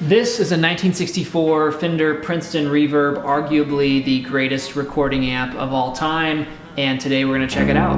This is a 1964 Fender Princeton Reverb, arguably the greatest recording amp of all time, and today we're going to check it out.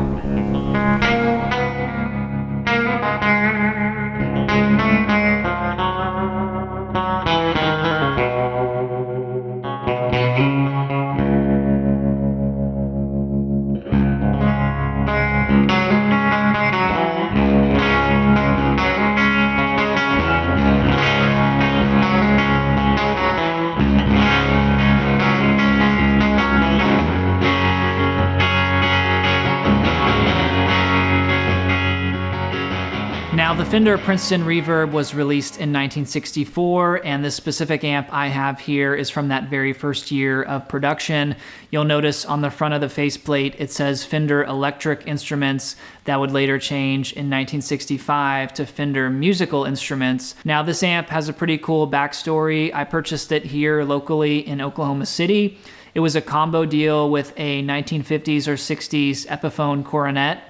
Now, the Fender Princeton Reverb was released in 1964, and this specific amp I have here is from that very first year of production. You'll notice on the front of the faceplate it says Fender Electric Instruments. That would later change in 1965 to Fender Musical Instruments. Now, this amp has a pretty cool backstory. I purchased it here locally in Oklahoma City. It was a combo deal with a 1950s or 60s Epiphone Coronet.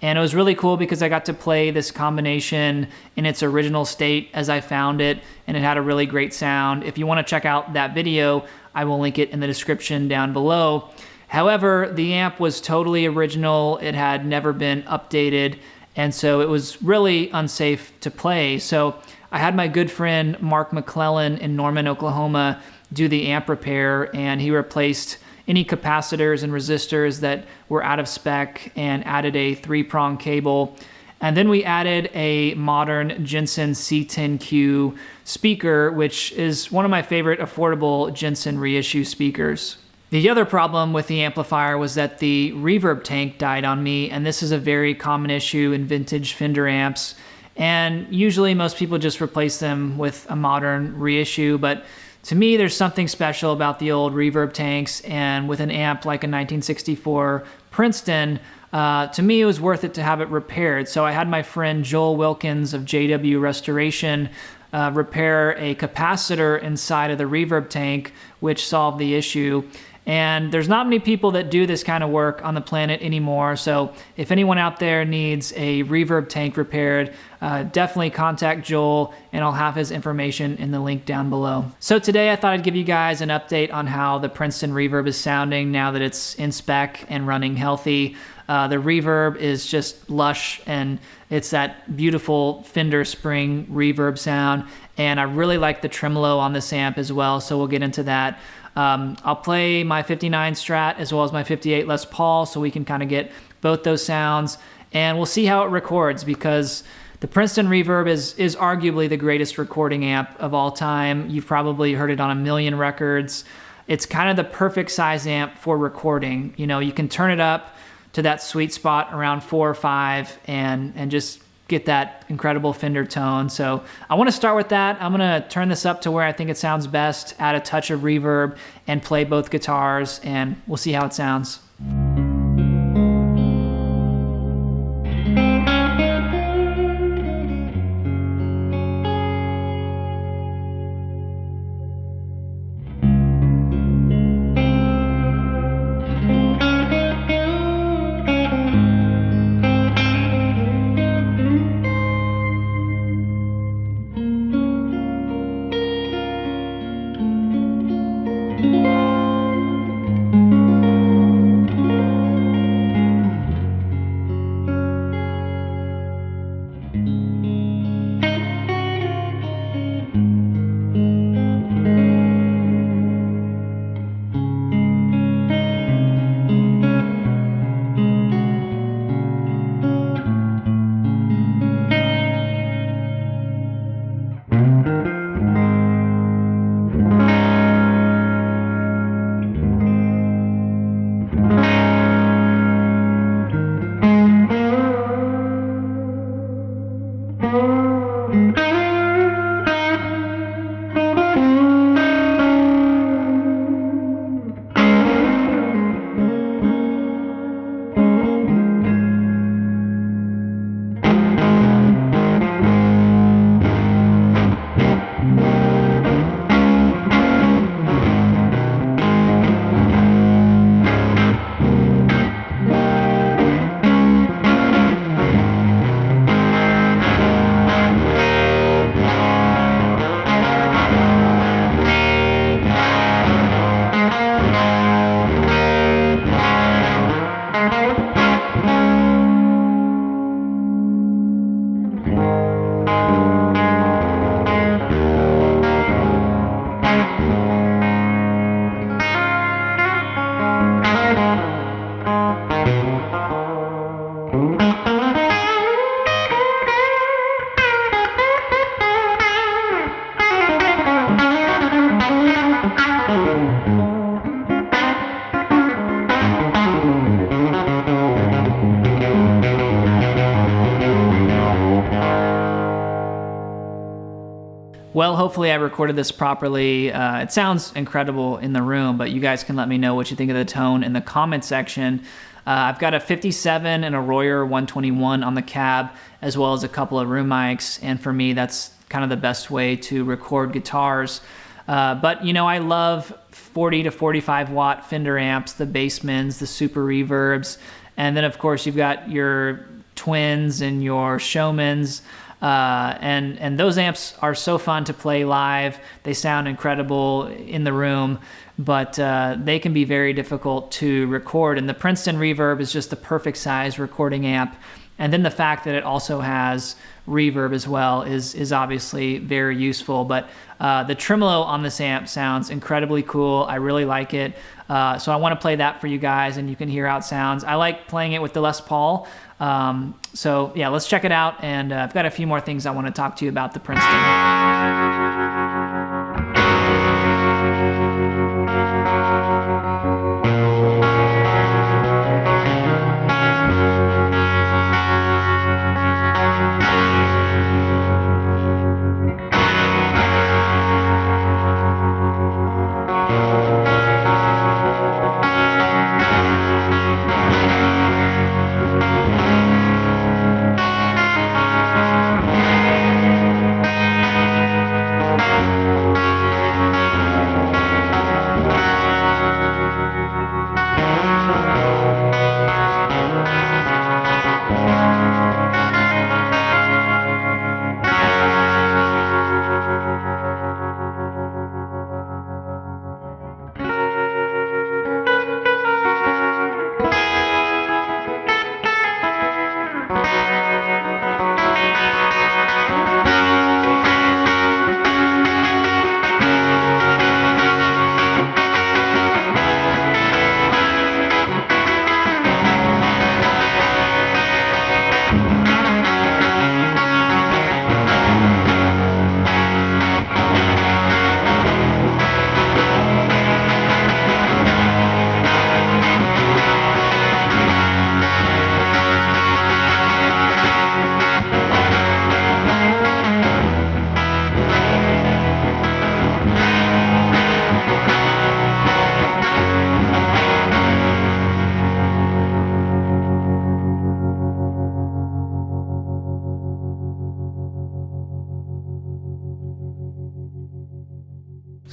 And it was really cool because I got to play this combination in its original state as I found it, and it had a really great sound. If you want to check out that video, I will link it in the description down below. However, the amp was totally original. It had never been updated, and so it was really unsafe to play. So I had my good friend Mark McClellan in Norman, Oklahoma, do the amp repair, and he replaced any capacitors and resistors that were out of spec and added a 3-prong cable. And then we added a modern Jensen C10Q speaker, which is one of my favorite affordable Jensen reissue speakers. The other problem with the amplifier was that the reverb tank died on me, and this is a very common issue in vintage Fender amps. And usually most people just replace them with a modern reissue, but to me, there's something special about the old reverb tanks, and with an amp like a 1964 Princeton, to me it was worth it to have it repaired. So I had my friend Joel Wilkins of JW Restoration repair a capacitor inside of the reverb tank, which solved the issue. And there's not many people that do this kind of work on the planet anymore. So if anyone out there needs a reverb tank repaired, definitely contact Joel, and I'll have his information in the link down below. So today I thought I'd give you guys an update on how the Princeton Reverb is sounding now that it's in spec and running healthy. The reverb is just lush, and it's that beautiful Fender spring reverb sound. And I really like the tremolo on this amp as well, so we'll get into that. I'll play my 59 Strat as well as my 58 Les Paul so we can kind of get both those sounds, and we'll see how it records, because the Princeton Reverb is arguably the greatest recording amp of all time. You've probably heard it on a million records. It's kind of the perfect size amp for recording. You know, you can turn it up to that sweet spot around 4 or 5 and just get that incredible Fender tone. So I want to start with that. I'm going to turn this up to where I think it sounds best, add a touch of reverb, and play both guitars, and we'll see how it sounds. Well, hopefully I recorded this properly. It sounds incredible in the room, but you guys can let me know what you think of the tone in the comment section. I've got a 57 and a Royer 121 on the cab, as well as a couple of room mics, and for me, that's kind of the best way to record guitars. But you know, I love 40 to 45 watt Fender amps, the Bassmans, the Super Reverbs, and then of course you've got your Twins and your Showmans. And those amps are so fun to play live. They sound incredible in the room, but they can be very difficult to record. And the Princeton Reverb is just the perfect size recording amp. And then the fact that it also has reverb as well is obviously very useful. But the tremolo on this amp sounds incredibly cool. I really like it. So I want to play that for you guys, and you can hear how it sounds. I like playing it with the Les Paul. So yeah, let's check it out. And I've got a few more things I want to talk to you about the Princeton.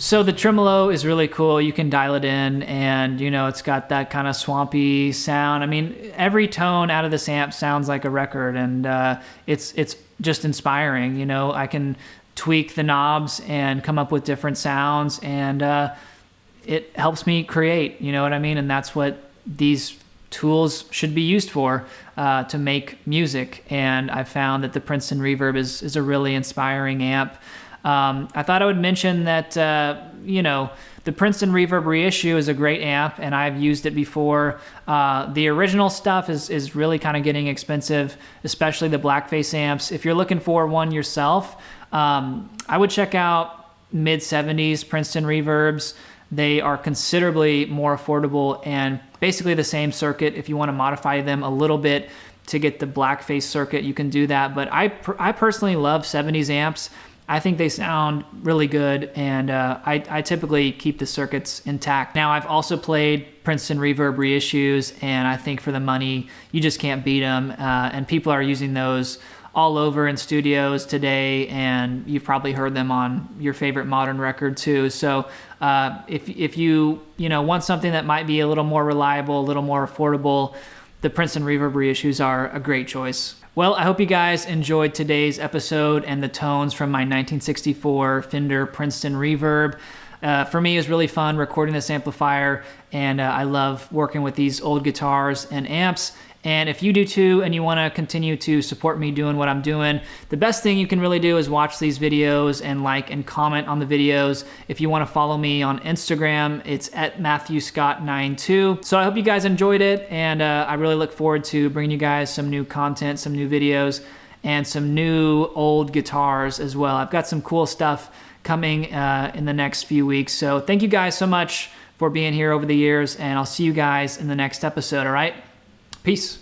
So the tremolo is really cool. You can dial it in, and you know, it's got that kind of swampy sound. I mean, every tone out of this amp sounds like a record, and it's just inspiring. You know, I can tweak the knobs and come up with different sounds, and it helps me create. You know what I mean? And that's what these tools should be used for, to make music. And I found that the Princeton Reverb is a really inspiring amp. I thought I would mention that, you know, the Princeton Reverb reissue is a great amp, and I've used it before. The original stuff is really kind of getting expensive, especially the blackface amps. If you're looking for one yourself, I would check out mid-70s Princeton Reverbs. They are considerably more affordable and basically the same circuit. If you want to modify them a little bit to get the blackface circuit, you can do that. But I personally love 70s amps. I think they sound really good, and I typically keep the circuits intact. Now, I've also played Princeton Reverb reissues, and I think for the money, you just can't beat them. And people are using those all over in studios today, and you've probably heard them on your favorite modern record too. So if you want something that might be a little more reliable, a little more affordable, the Princeton Reverb reissues are a great choice. Well, I hope you guys enjoyed today's episode and the tones from my 1964 Fender Princeton Reverb. For me, it was really fun recording this amplifier, and I love working with these old guitars and amps. And if you do too, and you want to continue to support me doing what I'm doing, the best thing you can really do is watch these videos and like and comment on the videos. If you want to follow me on Instagram, it's at MatthewScott92. So I hope you guys enjoyed it, and I really look forward to bringing you guys some new content, some new videos, and some new old guitars as well. I've got some cool stuff coming in the next few weeks. So thank you guys so much for being here over the years, and I'll see you guys in the next episode, all right? Peace.